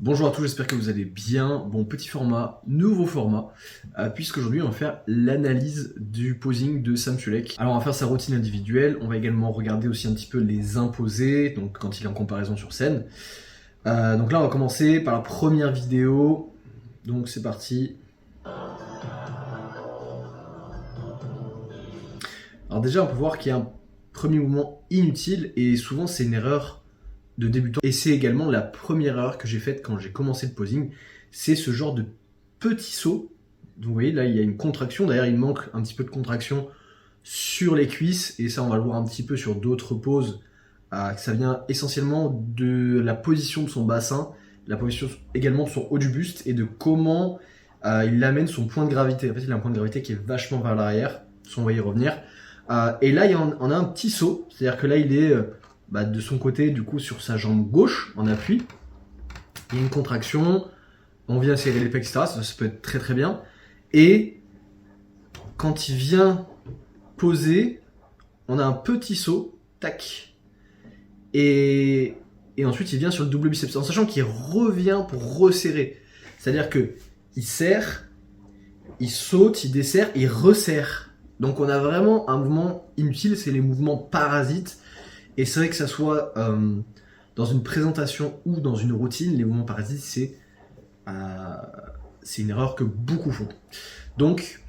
Bonjour à tous, j'espère que vous allez bien. Bon, petit format, nouveau format, puisqu'aujourd'hui on va faire l'analyse du posing de Sam Sulek. Alors on va faire sa routine individuelle, on va également regarder aussi un petit peu les imposés, donc quand il est en comparaison sur scène. Donc là on va commencer par la première vidéo, donc c'est parti. Alors déjà on peut voir qu'il y a un premier mouvement inutile, et souvent c'est une erreur de débutant. Et c'est également la première erreur que j'ai faite quand j'ai commencé le posing, c'est ce genre de petit saut. Donc vous voyez là il y a une contraction, d'ailleurs il manque un petit peu de contraction sur les cuisses, et ça on va le voir un petit peu sur d'autres poses, que ça vient essentiellement de la position de son bassin, la position également de son haut du buste, et de comment il amène son point de gravité. En fait il a un point de gravité qui est vachement vers l'arrière, on va y revenir. Et là on a un petit saut, c'est-à-dire que là il est de son côté, du coup, sur sa jambe gauche, en appui. Il y a une contraction, on vient serrer les pecs, etc. Ça peut être très très bien. Et quand il vient poser, on a un petit saut, tac. Et ensuite, il vient sur le double biceps, en sachant qu'il revient pour resserrer. C'est-à-dire que il serre, il saute, il desserre, il resserre. Donc on a vraiment un mouvement inutile, c'est les mouvements parasites. Et c'est vrai que ça soit dans une présentation ou dans une routine, les mouvements parasites, c'est une erreur que beaucoup font. Donc,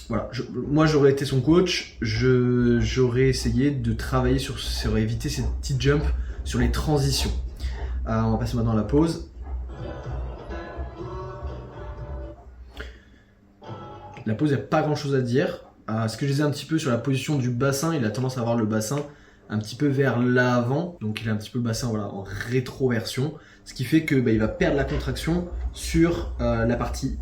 voilà, moi j'aurais été son coach, j'aurais essayé de travailler sur éviter ces petits jumps sur les transitions. On va passer maintenant à la pause. La pause, il n'y a pas grand chose à dire. Ce que je disais un petit peu sur la position du bassin, il a tendance à avoir le bassin un petit peu vers l'avant, donc il a un petit peu le bassin en rétroversion, ce qui fait que il va perdre la contraction sur la partie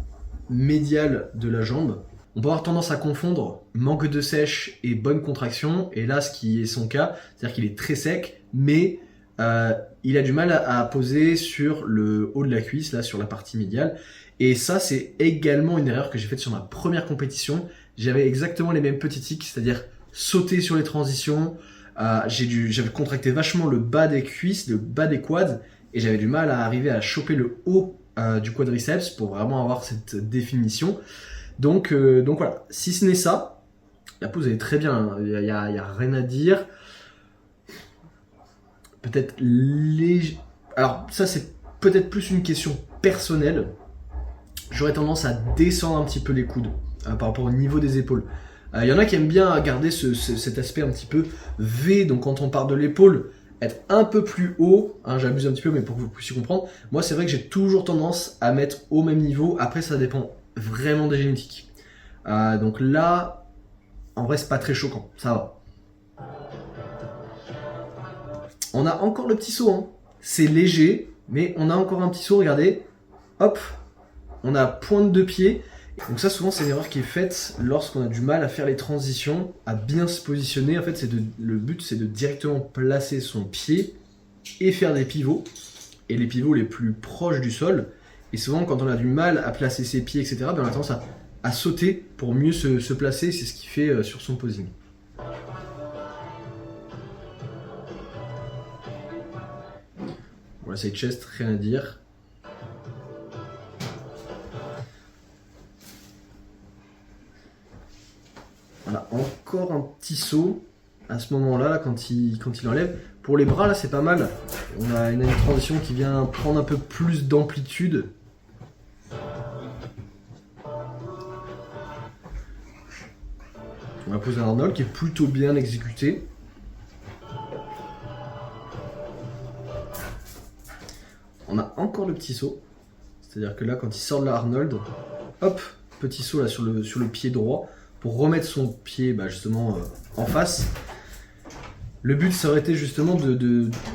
médiale de la jambe. On peut avoir tendance à confondre manque de sèche et bonne contraction, et là ce qui est son cas, c'est-à-dire qu'il est très sec, mais il a du mal à poser sur le haut de la cuisse, là sur la partie médiale, et ça c'est également une erreur que j'ai faite sur ma première compétition. J'avais exactement les mêmes petits tics, c'est-à-dire sauter sur les transitions. J'avais contracté vachement le bas des cuisses, le bas des quads, et j'avais du mal à arriver à choper le haut du quadriceps pour vraiment avoir cette définition. Donc voilà, si ce n'est ça, la pose elle est très bien, hein. Il y a rien à dire. Peut-être léger. Alors ça c'est peut-être plus une question personnelle. J'aurais tendance à descendre un petit peu les coudes par rapport au niveau des épaules. Il y en a qui aiment bien garder cet aspect un petit peu V, donc quand on part de l'épaule, être un peu plus haut, hein, j'abuse un petit peu mais pour que vous puissiez comprendre. Moi c'est vrai que j'ai toujours tendance à mettre au même niveau, après ça dépend vraiment des génétiques. Donc là, en vrai c'est pas très choquant, ça va. On a encore le petit saut, hein. C'est léger, mais on a encore un petit saut, regardez, hop, on a pointe de pied. Donc ça souvent c'est une erreur qui est faite lorsqu'on a du mal à faire les transitions, à bien se positionner. En fait le but c'est de directement placer son pied et faire des pivots, et les pivots les plus proches du sol. Et souvent quand on a du mal à placer ses pieds, etc., on a tendance à sauter pour mieux se placer. C'est ce qu'il fait sur son posing. Voilà, side chest, rien à dire. Voilà, encore un petit saut à ce moment-là, là, quand il enlève. Pour les bras, là, c'est pas mal. On a une transition qui vient prendre un peu plus d'amplitude. On va poser un Arnold qui est plutôt bien exécuté. On a encore le petit saut. C'est-à-dire que là, quand il sort de la Arnold, hop, petit saut là sur le pied droit, pour remettre son pied justement en face. Le but ça aurait été justement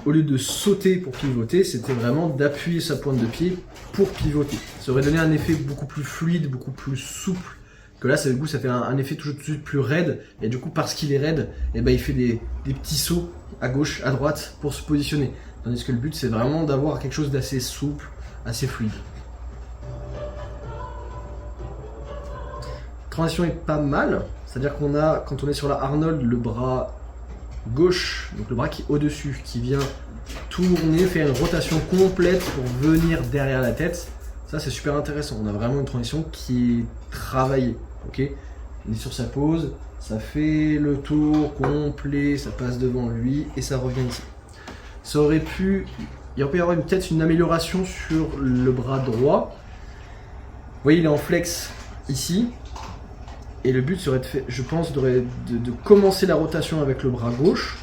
au lieu de sauter pour pivoter, c'était vraiment d'appuyer sa pointe de pied pour pivoter. Ça aurait donné un effet beaucoup plus fluide, beaucoup plus souple, que là du coup ça fait un effet tout de suite plus raide, et du coup parce qu'il est raide, il fait des petits sauts à gauche, à droite pour se positionner. Tandis que le but c'est vraiment d'avoir quelque chose d'assez souple, assez fluide. Transition est pas mal, c'est-à-dire qu'on a, quand on est sur la Arnold, le bras gauche, donc le bras qui est au-dessus, qui vient tourner, faire une rotation complète pour venir derrière la tête. Ça, c'est super intéressant. On a vraiment une transition qui est travaillée. Ok, il est sur sa pose, ça fait le tour complet, ça passe devant lui et ça revient ici. Ça aurait pu, il aurait pu y avoir peut-être une amélioration sur le bras droit. Vous voyez, il est en flex ici. Et le but serait de faire, je pense, de commencer la rotation avec le bras gauche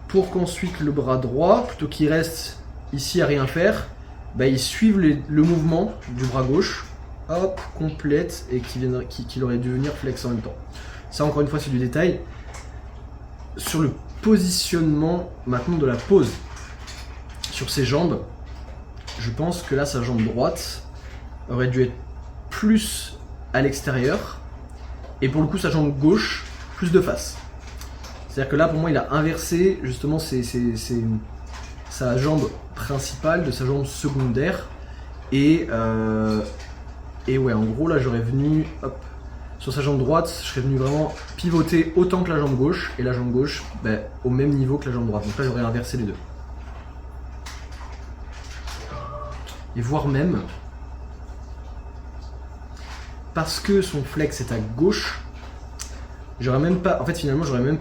pour qu'ensuite le bras droit, plutôt qu'il reste ici à rien faire, bah, il suive le mouvement du bras gauche, hop, complète, et qu'il aurait dû venir flex en même temps. Ça, encore une fois, c'est du détail. Sur le positionnement maintenant de la pose, sur ses jambes, je pense que là, sa jambe droite aurait dû être plus à l'extérieur, et pour le coup, sa jambe gauche, plus de face. C'est-à-dire que là, pour moi, il a inversé justement sa jambe principale de sa jambe secondaire. Et ouais, en gros, là, j'aurais venu, hop, sur sa jambe droite, je serais venu vraiment pivoter autant que la jambe gauche, et la jambe gauche, ben, au même niveau que la jambe droite. Donc là, j'aurais inversé les deux. Et voire même, parce que son flex est à gauche, j'aurais même pas, en fait, finalement, j'aurais même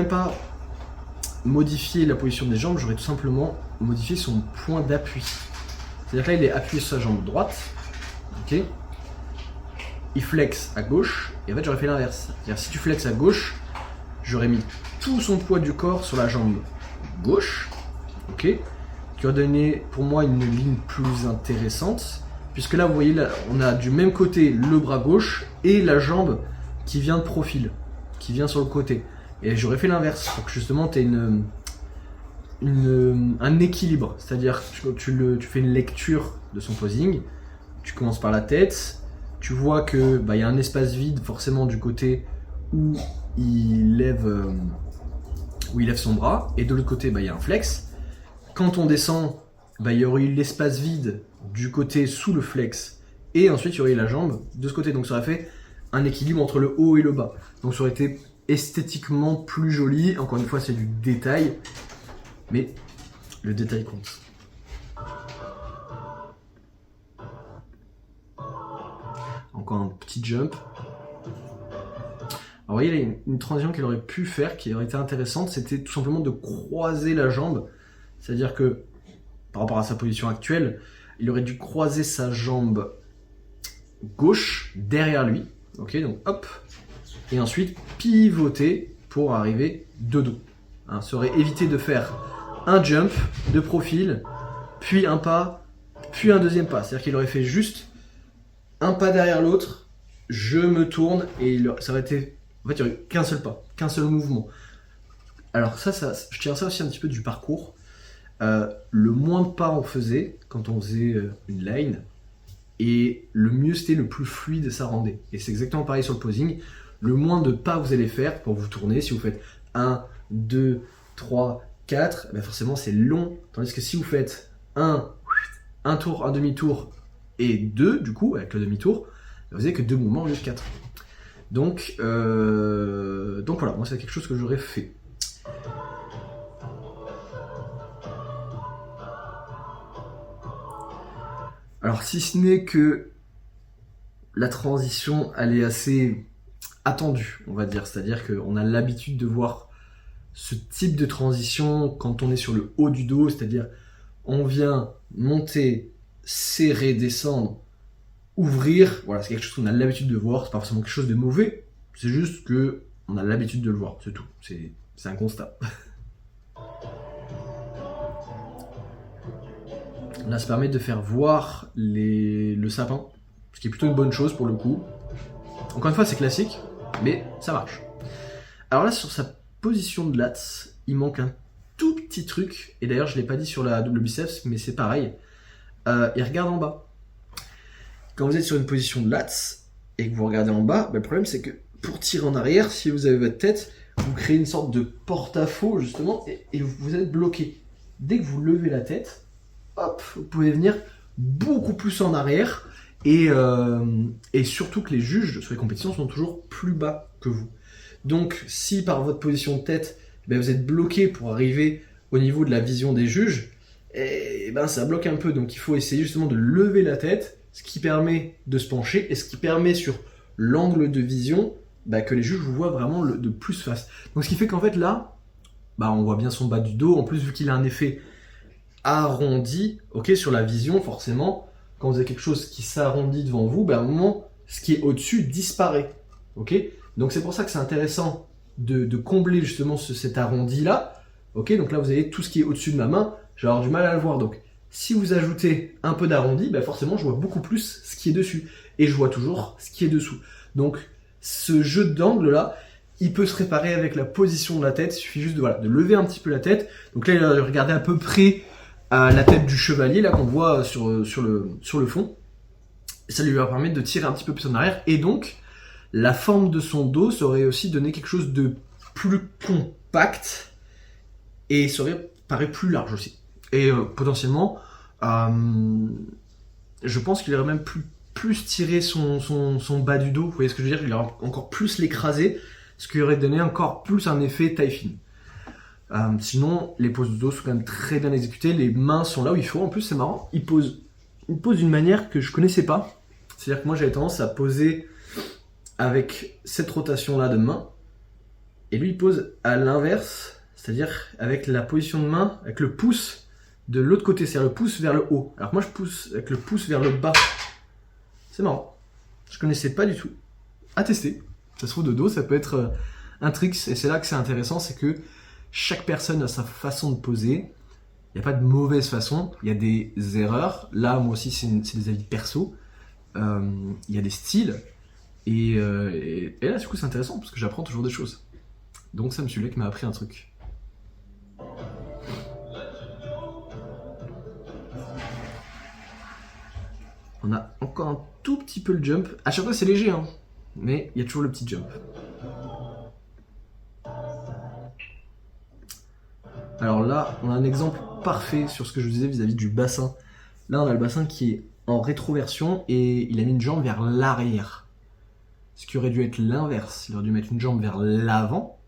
pas modifié la position des jambes, j'aurais tout simplement modifié son point d'appui. C'est-à-dire que là, il est appuyé sur sa jambe droite, ok, il flex à gauche, et en fait, j'aurais fait l'inverse. C'est-à-dire, si tu flexes à gauche, j'aurais mis tout son poids du corps sur la jambe gauche, ok, qui aurait donné pour moi une ligne plus intéressante, puisque là, vous voyez, là, on a du même côté le bras gauche et la jambe qui vient de profil, qui vient sur le côté. Et j'aurais fait l'inverse, pour que justement tu aies un équilibre. C'est-à-dire tu fais une lecture de son posing, tu commences par la tête, tu vois que y a un espace vide forcément du côté où il lève son bras, et de l'autre côté il y a un flex. Quand on descend, il y aurait eu l'espace vide du côté sous le flex, et ensuite il y aurait eu la jambe de ce côté. Donc ça aurait fait un équilibre entre le haut et le bas. Donc ça aurait été esthétiquement plus joli. Encore une fois, c'est du détail, mais le détail compte. Encore un petit jump. Alors, vous voyez, il y a une transition qu'il aurait pu faire, qui aurait été intéressante, c'était tout simplement de croiser la jambe. C'est-à-dire que, par rapport à sa position actuelle, il aurait dû croiser sa jambe gauche derrière lui. Ok, donc hop, et ensuite pivoter pour arriver de dos. Ça aurait évité de faire un jump de profil, puis un pas, puis un deuxième pas. C'est-à-dire qu'il aurait fait juste un pas derrière l'autre, je me tourne, et ça aurait été... En fait, il n'y aurait qu'un seul pas, qu'un seul mouvement. Alors ça, je tiens ça aussi un petit peu du parcours. Le moins de pas on faisait, quand on faisait une line, et le mieux c'était, le plus fluide ça rendait. Et c'est exactement pareil sur le posing. Le moins de pas vous allez faire pour vous tourner, si vous faites 1, 2, 3, 4, forcément c'est long. Tandis que si vous faites un tour, un demi-tour et 2, du coup, avec le demi-tour, vous n'avez que 2 mouvements au lieu de 4. Donc voilà, moi c'est quelque chose que j'aurais fait. Alors si ce n'est que la transition, elle est assez attendue, on va dire. C'est-à-dire qu'on a l'habitude de voir ce type de transition quand on est sur le haut du dos, c'est-à-dire on vient monter, serrer, descendre, ouvrir. Voilà, c'est quelque chose qu'on a l'habitude de voir, c'est pas forcément quelque chose de mauvais, c'est juste que on a l'habitude de le voir, c'est tout. C'est un constat. Là, ça permet de faire voir le sapin, ce qui est plutôt une bonne chose pour le coup. Encore une fois, c'est classique, mais ça marche. Alors là, sur sa position de lats, il manque un tout petit truc, et d'ailleurs, je ne l'ai pas dit sur la double biceps, mais c'est pareil. Il regarde en bas. Quand vous êtes sur une position de lats, et que vous regardez en bas, le problème, c'est que pour tirer en arrière, si vous avez votre tête, vous créez une sorte de porte-à-faux, justement, et vous êtes bloqué. Dès que vous levez la tête, hop, vous pouvez venir beaucoup plus en arrière, et surtout que les juges sur les compétitions sont toujours plus bas que vous. Donc si par votre position de tête, vous êtes bloqué pour arriver au niveau de la vision des juges, et ben ça bloque un peu. Donc il faut essayer justement de lever la tête, ce qui permet de se pencher et ce qui permet sur l'angle de vision que les juges vous voient vraiment de plus face. Donc ce qui fait qu'en fait là, on voit bien son bas du dos. En plus, vu qu'il a un effet arrondi, sur la vision, forcément, quand vous avez quelque chose qui s'arrondit devant vous, à un moment, ce qui est au-dessus disparaît. Donc c'est pour ça que c'est intéressant de combler justement cet arrondi-là. Donc là, vous avez tout ce qui est au-dessus de ma main, je vais avoir du mal à le voir. Donc si vous ajoutez un peu d'arrondi, forcément, je vois beaucoup plus ce qui est dessus. Et je vois toujours ce qui est dessous. Donc ce jeu d'angle-là, il peut se réparer avec la position de la tête. Il suffit juste de lever un petit peu la tête. Donc là, il a regardé à peu près la tête du chevalier là qu'on voit sur le fond. Ça lui va permettre de tirer un petit peu plus en arrière. Et donc, la forme de son dos saurait aussi donné quelque chose de plus compact. Et paraît plus large aussi. Et potentiellement, je pense qu'il aurait même plus tiré son bas du dos. Vous voyez ce que je veux dire? Il aurait encore plus l'écrasé. Ce qui aurait donné encore plus un effet taille fine. Sinon, les poses de dos sont quand même très bien exécutées. Les mains sont là où il faut. En plus, c'est marrant, il pose d'une manière que je connaissais pas. C'est-à-dire que moi, j'avais tendance à poser avec cette rotation-là de main. Et lui, il pose à l'inverse, c'est-à-dire avec la position de main, avec le pouce de l'autre côté, c'est-à-dire le pouce vers le haut. Alors que moi, je pousse avec le pouce vers le bas. C'est marrant. Je connaissais pas du tout. À tester. Ça se trouve de dos, ça peut être un trick, et c'est là que c'est intéressant, c'est que chaque personne a sa façon de poser. Il n'y a pas de mauvaise façon, il y a des erreurs. Là, moi aussi, c'est des avis perso. Il y a des styles. Et là, du coup, c'est intéressant, parce que j'apprends toujours des choses. Donc, Sam Sulek m'a appris un truc. On a encore un tout petit peu le jump. À chaque fois, c'est léger, hein. Mais il y a toujours le petit jump. Alors là, on a un exemple parfait sur ce que je vous disais vis-à-vis du bassin. Là, on a le bassin qui est en rétroversion et il a mis une jambe vers l'arrière. Ce qui aurait dû être l'inverse. Il aurait dû mettre une jambe vers l'avant.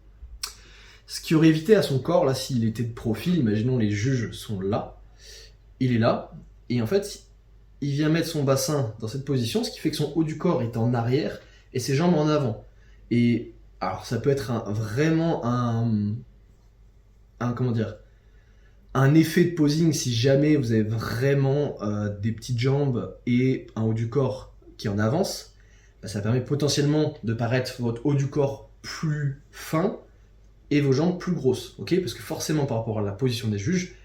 Ce qui aurait évité à son corps, là, s'il était de profil, imaginons les juges sont là. Il est là. Et en fait, il vient mettre son bassin dans cette position, ce qui fait que son haut du corps est en arrière et ses jambes en avant. Et alors, ça peut être vraiment un effet de posing si jamais vous avez vraiment des petites jambes et un haut du corps qui en avance. Ça permet potentiellement de paraître votre haut du corps plus fin et vos jambes plus grosses. Parce que forcément, par rapport à la position des juges,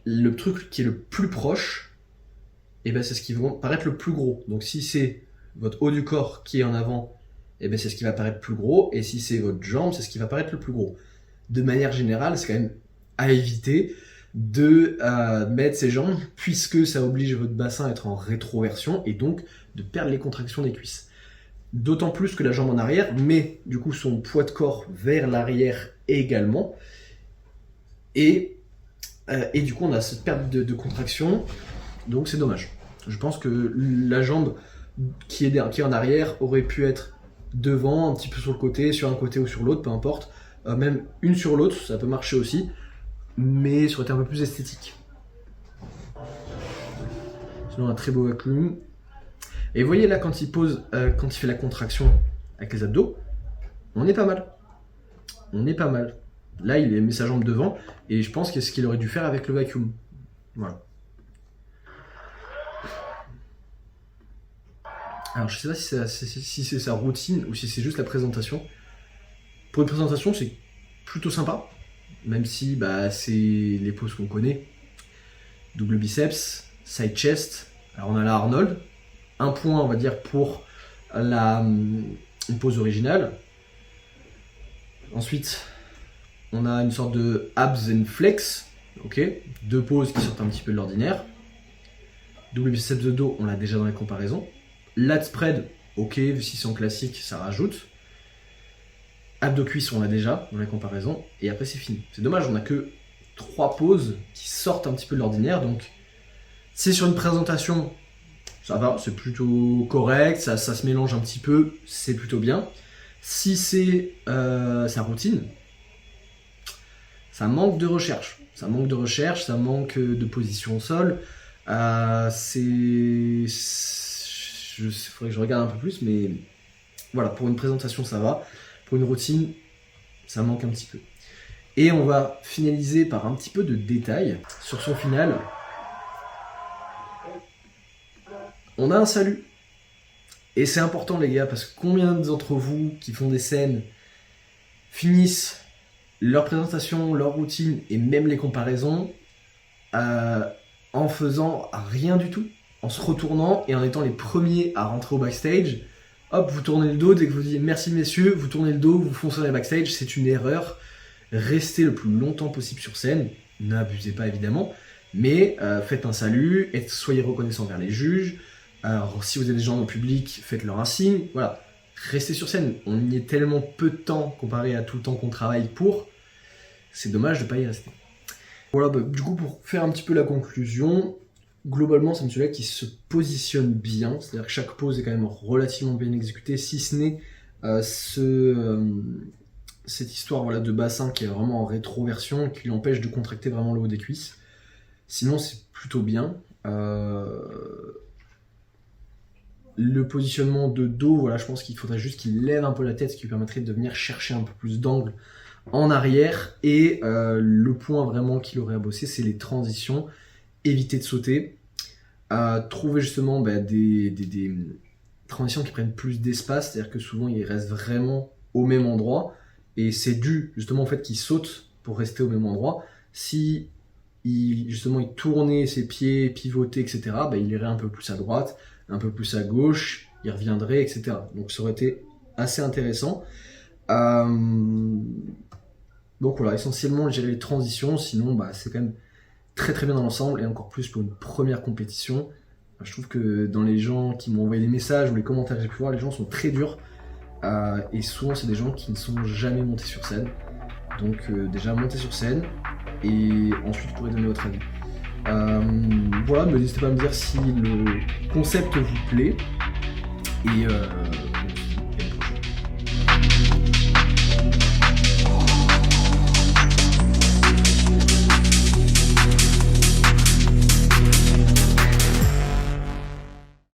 le truc qui est le plus proche, c'est ce qui va paraître le plus gros. Donc si c'est votre haut du corps qui est en avant, c'est ce qui va paraître plus gros. Et si c'est votre jambe, c'est ce qui va paraître le plus gros. De manière générale, c'est quand même à éviter de mettre ses jambes, puisque ça oblige votre bassin à être en rétroversion et donc de perdre les contractions des cuisses. D'autant plus que la jambe en arrière met du coup son poids de corps vers l'arrière également. Et du coup, on a cette perte de contraction, donc c'est dommage. Je pense que la jambe qui est en arrière aurait pu être devant, un petit peu sur le côté, sur un côté ou sur l'autre, peu importe. Même une sur l'autre, ça peut marcher aussi, mais ça aurait été un peu plus esthétique. Sinon, un très beau vacuum. Et vous voyez là, quand il pose, quand il fait la contraction avec les abdos, on est pas mal. On est pas mal. Là, il a mis sa jambe devant, et je pense que c'est ce qu'il aurait dû faire avec le vacuum. Voilà. Alors, je sais pas si c'est sa routine ou si c'est juste la présentation. Pour une présentation, c'est plutôt sympa, même si c'est les poses qu'on connaît. Double biceps, side chest. Alors on a la Arnold. Un point, on va dire, pour une pose originale. Ensuite, on a une sorte de abs and flex. Deux poses qui sortent un petit peu de l'ordinaire. Double biceps de dos, on l'a déjà dans les comparaisons. Lat spread, si c'est en classique, ça rajoute. Abdos cuisses, on l'a déjà dans les comparaisons. Et après, c'est fini. C'est dommage, on n'a que 3 poses qui sortent un petit peu de l'ordinaire. Donc, c'est sur une présentation, ça va, c'est plutôt correct. Ça se mélange un petit peu, c'est plutôt bien. Si c'est sa routine, ça manque de recherche. Ça manque de position au sol. Faudrait que je regarde un peu plus, mais voilà, pour une présentation ça va. Pour une routine, ça manque un petit peu. Et on va finaliser par un petit peu de détails sur son final. On a un salut. Et c'est important les gars, parce que combien d'entre vous qui font des scènes finissent leur présentation, leur routine et même les comparaisons en faisant rien du tout, en se retournant et en étant les premiers à rentrer au backstage. Hop, vous tournez le dos, dès que vous dites merci messieurs, vous tournez le dos, vous foncez dans les backstage, c'est une erreur. Restez le plus longtemps possible sur scène, n'abusez pas évidemment, mais faites un salut, soyez reconnaissants vers les juges. Alors, si vous avez des gens dans le public, faites-leur un signe, voilà. Restez sur scène, on y est tellement peu de temps comparé à tout le temps qu'on travaille pour, c'est dommage de ne pas y rester. Voilà, du coup, pour faire un petit peu la conclusion, globalement, c'est un monsieur-là qui se positionne bien, c'est-à-dire que chaque pose est quand même relativement bien exécutée, si ce n'est cette histoire voilà, de bassin qui est vraiment en rétroversion, qui l'empêche de contracter vraiment le haut des cuisses. Sinon, c'est plutôt bien. Le positionnement de dos, voilà, je pense qu'il faudrait juste qu'il lève un peu la tête, ce qui lui permettrait de venir chercher un peu plus d'angle en arrière. Et le point vraiment qu'il aurait à bosser, c'est les transitions. Éviter de sauter. Trouver justement des transitions qui prennent plus d'espace, c'est-à-dire que souvent il reste vraiment au même endroit. Et c'est dû justement au fait qu'il saute pour rester au même endroit. Si il tournait ses pieds, pivotait, etc., il irait un peu plus à droite, un peu plus à gauche, il reviendrait, etc. Donc ça aurait été assez intéressant. Donc voilà, essentiellement gérer les transitions, sinon c'est quand même très très bien dans l'ensemble, et encore plus pour une première compétition. Je trouve que dans les gens qui m'ont envoyé des messages ou les commentaires que j'ai pu voir, les gens sont très durs, et souvent c'est des gens qui ne sont jamais montés sur scène. Donc déjà monter sur scène, et ensuite vous pourrez donner votre avis. Voilà, n'hésitez pas à me dire si le concept vous plaît, et on